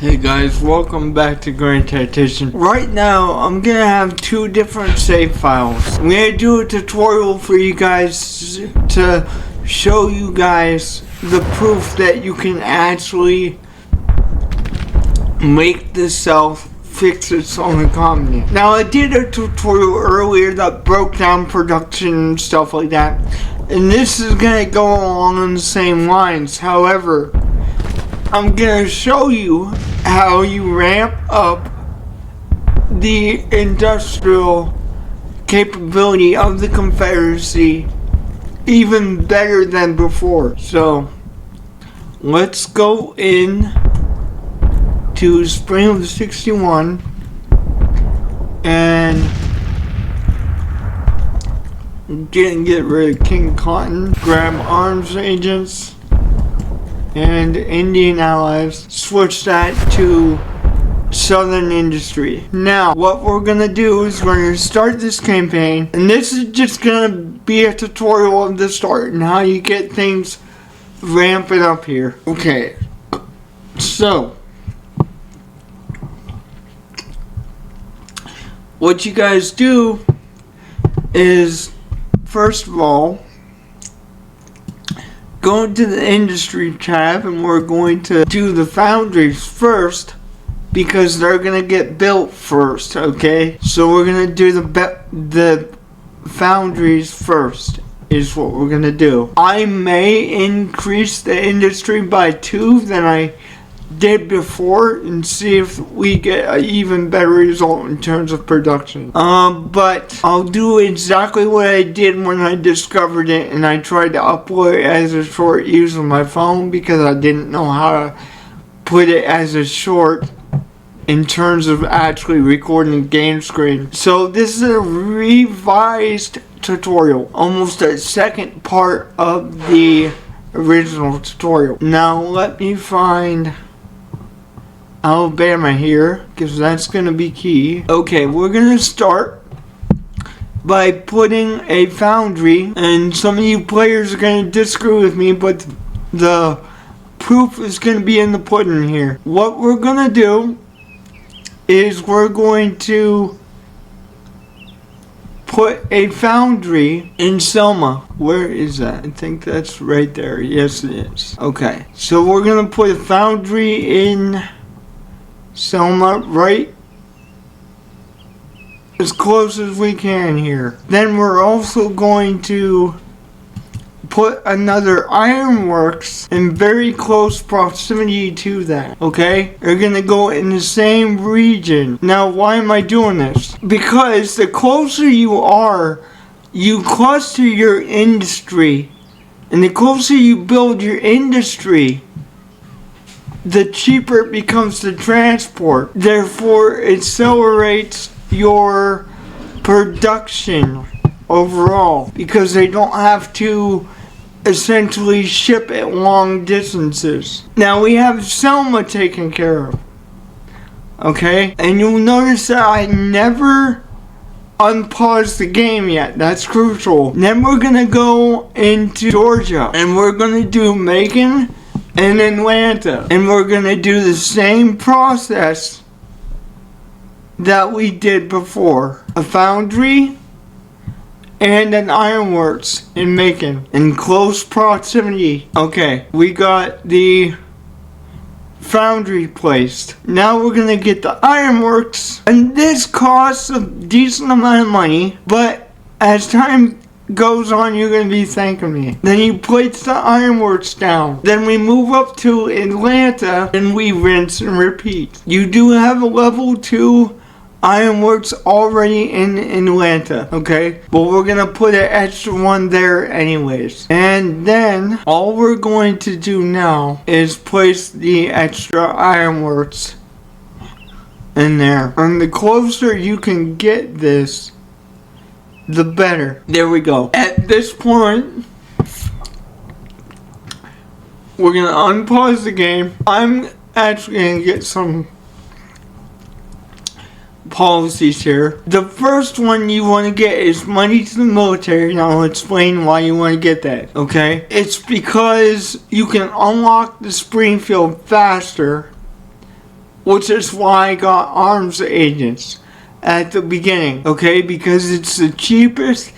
Hey guys, welcome back to Grand Tactician. Right now, I'm gonna have two different save files. I'm gonna do a tutorial for you guys to show you guys the proof that you can actually make the self fix its own economy. Now, I did a tutorial earlier that broke down production and stuff like that, and this is gonna go along on the same lines. However, I'm going to show you how you ramp up the industrial capability of the Confederacy even better than before. So, let's go in to Springfield 61 and get rid of King Cotton, grab arms agents and Indian allies, switch that to Southern industry. Now, what we're gonna do is we're gonna start this campaign, and this is just gonna be a tutorial of the start and how you get things ramping up here. Okay, so what you guys do is, first of all, go into the industry tab, and we're going to do the foundries first because they're gonna get built first. Okay, so we're gonna do the foundries first is what we're gonna do. I may increase the industry by 2 than I did before and see if we get an even better result in terms of production. But I'll do exactly what I did when I discovered it, and I tried to upload it as a short using my phone because I didn't know how to put it as a short in terms of actually recording the game screen. So this is a revised tutorial, almost a second part of the original tutorial. Now let me find Alabama here, because that's going to be key. Okay, we're going to start by putting a foundry, and some of you players are going to disagree with me, but the proof is going to be in the pudding here. What we're going to do is we're going to put a foundry in Selma. Where is that? I think that's right there. Yes, it is. Okay, so we're going to put a foundry in Selma, right as close as we can here. Then we're also going to put another ironworks in very close proximity to that. Okay, they're gonna go in the same region. Now, why am I doing this? Because the closer you are, you cluster your industry, and the closer you build your industry, the cheaper it becomes to transport. Therefore, it accelerates your production overall because they don't have to essentially ship it long distances. Now we have Selma taken care of. Okay? And you'll notice that I never unpaused the game yet. That's crucial. Then we're gonna go into Georgia, and we're gonna do Macon and Atlanta, and we're gonna do the same process that we did before. A foundry and an ironworks in Macon in close proximity. Okay, we got the foundry placed. Now we're gonna get the ironworks, and this costs a decent amount of money, but as time goes on, you're going to be thanking me. Then you place the ironworks down. Then we move up to Atlanta, and we rinse and repeat. You do have a level 2 ironworks already in Atlanta, okay? But we're going to put an extra one there anyways. And then all we're going to do now is place the extra ironworks in there. And the closer you can get this, the better. There we go. At this point, we're gonna unpause the game. I'm actually gonna get some policies here. The first one you want to get is money to the military, and I'll explain why you want to get that, okay? It's because you can unlock the Springfield faster which is why I got arms agents at the beginning, okay? Because it's the cheapest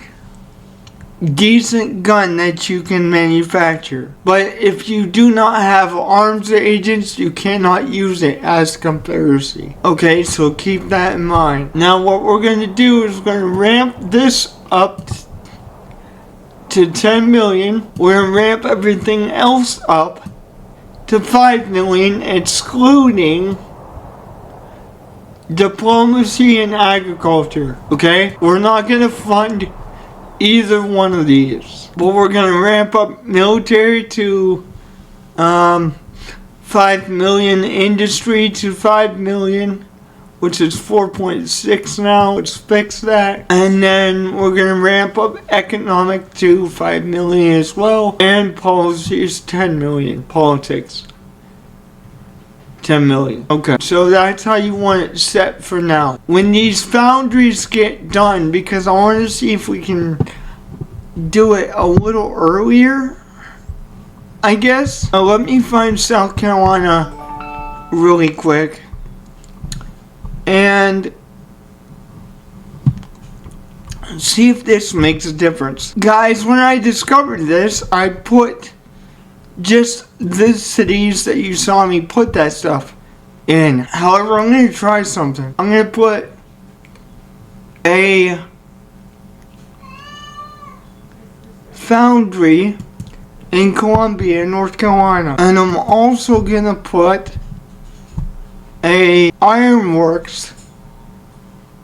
decent gun that you can manufacture. But if you do not have arms agents, you cannot use it as Confederacy. Okay, so keep that in mind. Now what we're going to do is we're going to ramp this up to 10 million. We're going to ramp everything else up to 5 million, excluding diplomacy and agriculture. Okay, we're not going to fund either one of these, but we're going to ramp up military to 5 million, industry to 5 million, which is 4.6 now. Let's fix that. And then we're going to ramp up economic to 5 million as well, and policy is 10 million. Politics 10 million. Okay, so that's how you want it set for now. When these foundries get done, because I want to see if we can do it a little earlier, I guess. Let me find South Carolina really quick. And see if this makes a difference. Guys, when I discovered this, I put just the cities that you saw me put that stuff in. However, I'm going to try something. I'm going to put a Foundry in Columbia, North Carolina. And I'm also going to put a Iron Works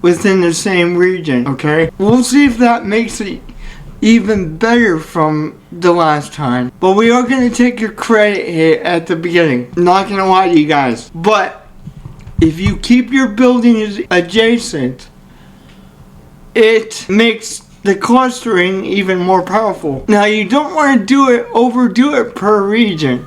within the same region, okay? We'll see if that makes it even better from the last time. But we are going to take your credit hit at the beginning. I'm not going to lie to you guys. But if you keep your buildings adjacent, it makes the clustering even more powerful. Now you don't want to overdo it per region,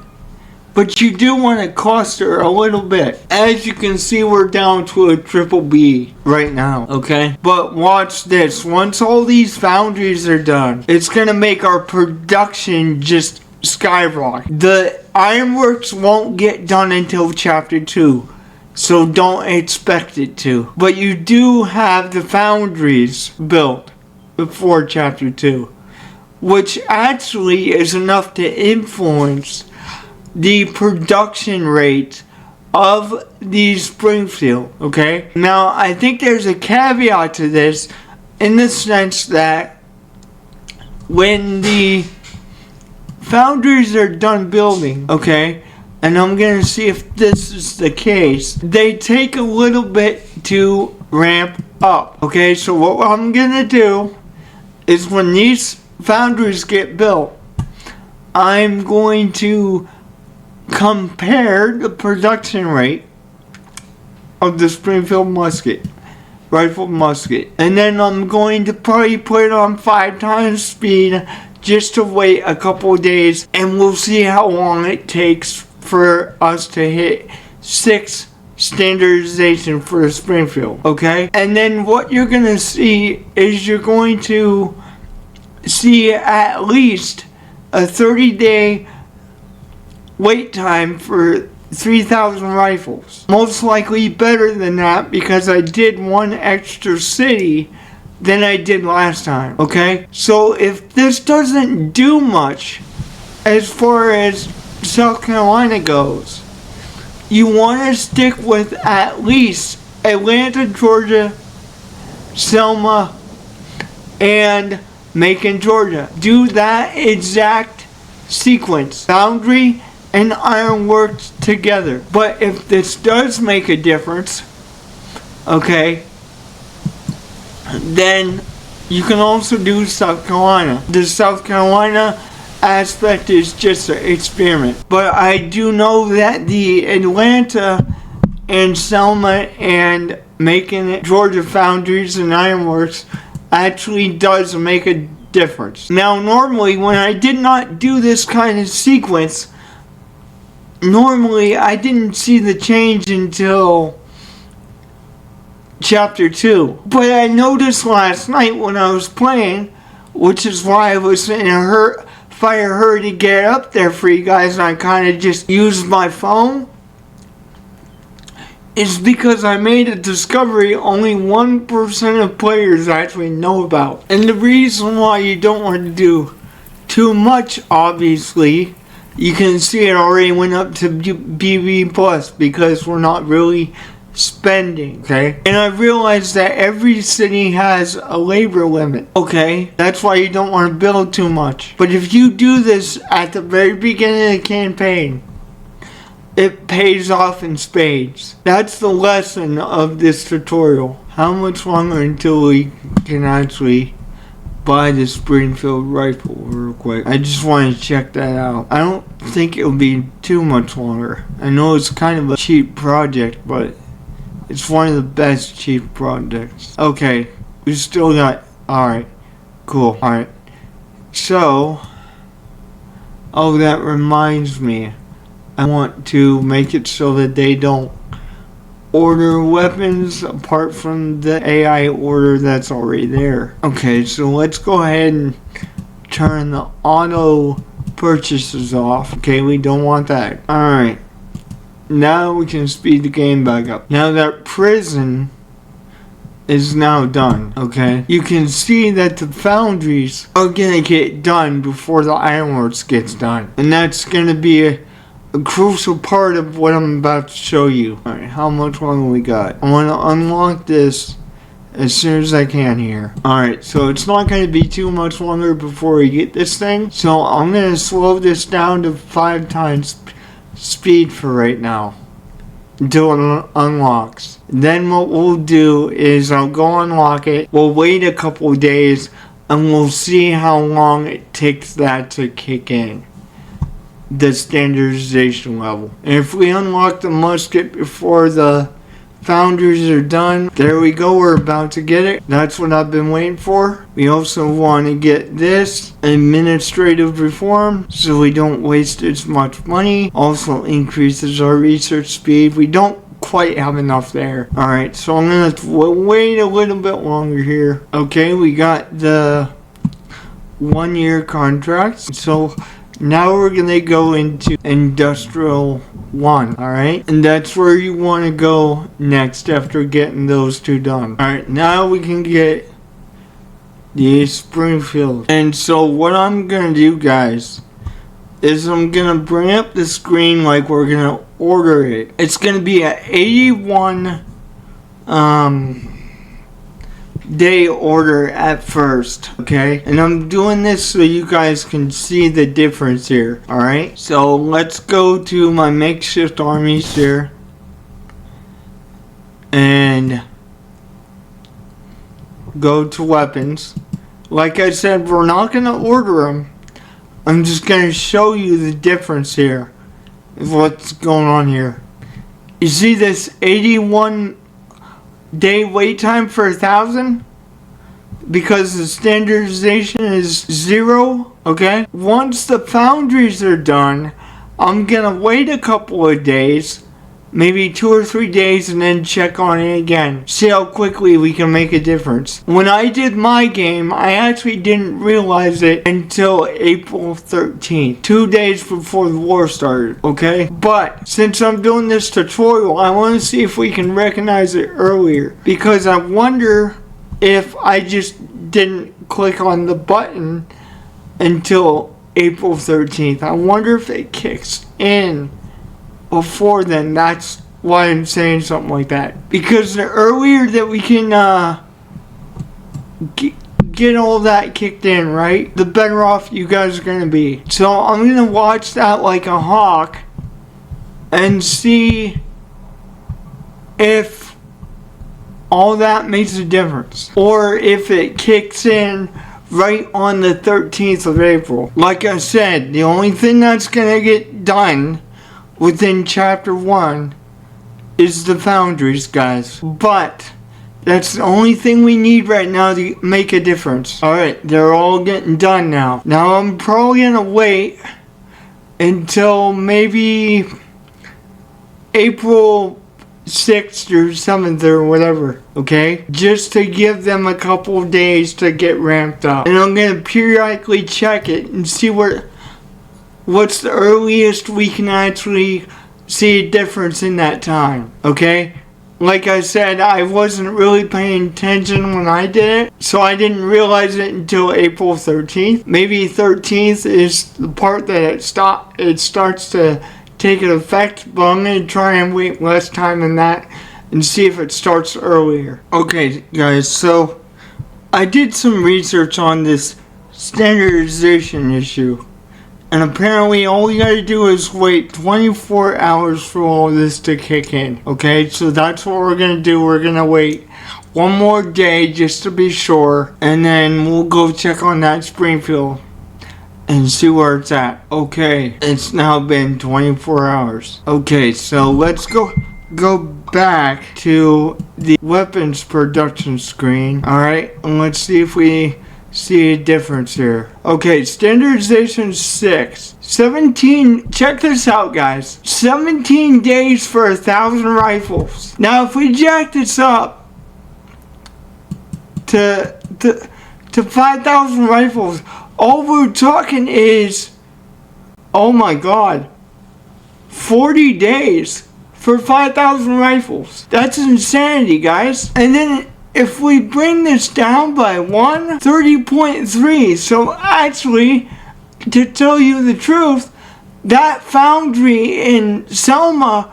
but you do want to cluster a little bit. As you can see, we're down to a triple B right now, okay? But watch this. Once all these foundries are done, it's going to make our production just skyrocket. The ironworks won't get done until chapter 2, so don't expect it to. But you do have the foundries built before chapter 2, which actually is enough to influence the production rate of the Springfield, okay? Now, I think there's a caveat to this in the sense that when the foundries are done building, okay, and I'm going to see if this is the case, they take a little bit to ramp up, okay? So what I'm going to do is when these foundries get built, I'm going to compare the production rate of the Springfield rifle musket, and then I'm going to probably put it on 5 times speed just to wait a couple of days, and we'll see how long it takes for us to hit 6 standardization for the Springfield, okay? And then what you're gonna see is you're going to see at least a 30-day wait time for 3,000 rifles. Most likely better than that because I did 1 extra city than I did last time, okay? So if this doesn't do much as far as South Carolina goes, you want to stick with at least Atlanta, Georgia, Selma, and Macon, Georgia. Do that exact sequence. Foundry and Iron Works together. But if this does make a difference, okay, then you can also do South Carolina. The South Carolina aspect is just an experiment. But I do know that the Atlanta and Selma and Macon, Georgia Foundries and Iron Works actually does make a difference. Now normally when I did not do this kind of sequence, normally I didn't see the change until chapter 2. But I noticed last night when I was playing, which is why I was in a hurry to get up there for you guys, and I kind of just used my phone, is because I made a discovery only 1% of players actually know about. And the reason why you don't want to do too much, obviously, you can see it already went up to BB plus because we're not really spending, okay? And I realized that every city has a labor limit, okay? That's why you don't want to build too much. But if you do this at the very beginning of the campaign, it pays off in spades. That's the lesson of this tutorial. How much longer until we can actually buy the Springfield Rifle real quick? I just want to check that out. I don't think it'll be too much longer. I know it's kind of a cheap project, but it's one of the best cheap projects. Okay, we still got... Alright, cool. Alright, so... Oh, that reminds me. I want to make it so that they don't order weapons apart from the AI order that's already there. Okay, so let's go ahead and turn the auto purchases off. Okay, we don't want that. Alright. Now we can speed the game back up. Now that prison is now done, okay? You can see that the foundries are gonna get done before the ironworks gets done. And that's gonna be a crucial part of what I'm about to show you. Alright, how much longer we got? I want to unlock this as soon as I can here. Alright, so it's not going to be too much longer before we get this thing. So I'm going to slow this down to 5 times speed for right now until it unlocks. Then what we'll do is I'll go unlock it. We'll wait a couple of days and we'll see how long it takes that to kick in. The standardization level. And if we unlock the musket before the foundries are done, there we go, we're about to get it. That's what I've been waiting for. We also want to get this administrative reform so we don't waste as much money. Also increases our research speed. We don't quite have enough there. Alright, so I'm gonna wait a little bit longer here. Okay, we got the 1-year contracts. So now we're going to go into Industrial 1, alright? And that's where you want to go next after getting those 2 done. Alright, now we can get the Springfield. And so what I'm going to do, guys, is I'm going to bring up the screen like we're going to order it. It's going to be an 81 day order at first, okay? And I'm doing this so you guys can see the difference here, alright? So let's go to my makeshift armies here and go to weapons. Like I said, we're not going to order them. I'm just going to show you the difference here of what's going on here. You see this 81 day wait time for 1,000 because the standardization is 0, okay? Once the foundries are done, I'm gonna wait a couple of days, maybe 2 or 3 days, and then check on it again. See how quickly we can make a difference. When I did my game, I actually didn't realize it until April 13th, 2 days before the war started, okay? But since I'm doing this tutorial, I want to see if we can recognize it earlier, because I wonder if I just didn't click on the button until April 13th. I wonder if it kicks in before then. That's why I'm saying something like that. Because the earlier that we can get all that kicked in, right, the better off you guys are going to be. So I'm going to watch that like a hawk and see if all that makes a difference. Or if it kicks in right on the 13th of April. Like I said, the only thing that's going to get done within chapter 1 is the foundries, guys. But that's the only thing we need right now to make a difference. Alright, they're all getting done now. Now I'm probably going to wait until maybe April 6th or 7th or whatever, okay? Just to give them a couple of days to get ramped up. And I'm going to periodically check it and see what's the earliest we can actually see a difference in that time, okay? like I said, I wasn't really paying attention when I did it, so I didn't realize it until April 13th. Maybe 13th is the part that it starts to take an effect, but I'm going to try and wait less time than that and see if it starts earlier. Okay, guys, so I did some research on this standardization issue. And apparently all you gotta do is wait 24 hours for all this to kick in. Okay, so that's what we're gonna do. We're gonna wait one more day just to be sure. And then we'll go check on that Springfield and see where it's at. Okay, it's now been 24 hours. Okay, so let's go back to the weapons production screen. Alright, and let's see if we see a difference here. Okay, standardization 6. 17, check this out guys. 17 days for 1,000 rifles. Now if we jack this up to 5,000 rifles, all we're talking is, oh my god, 40 days for 5,000 rifles. That's insanity, guys. And then if we bring this down by 1, 30.3, so actually, to tell you the truth, that Foundry in Selma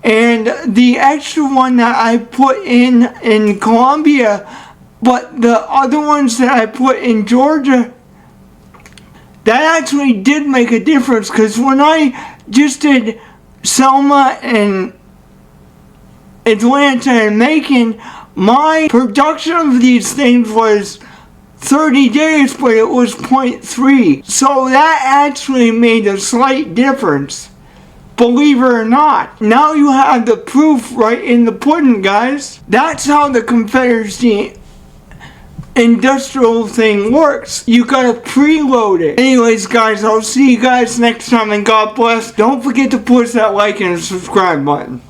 and the extra one that I put in Columbia, but the other ones that I put in Georgia, that actually did make a difference, because when I just did Selma and Atlanta and Macon, my production of these things was 30 days, but it was 0.3. So that actually made a slight difference, believe it or not. Now you have the proof right in the pudding, guys. That's how the Confederacy industrial thing works. You gotta preload it. Anyways guys, I'll see you guys next time, and God bless. Don't forget to push that like and subscribe button.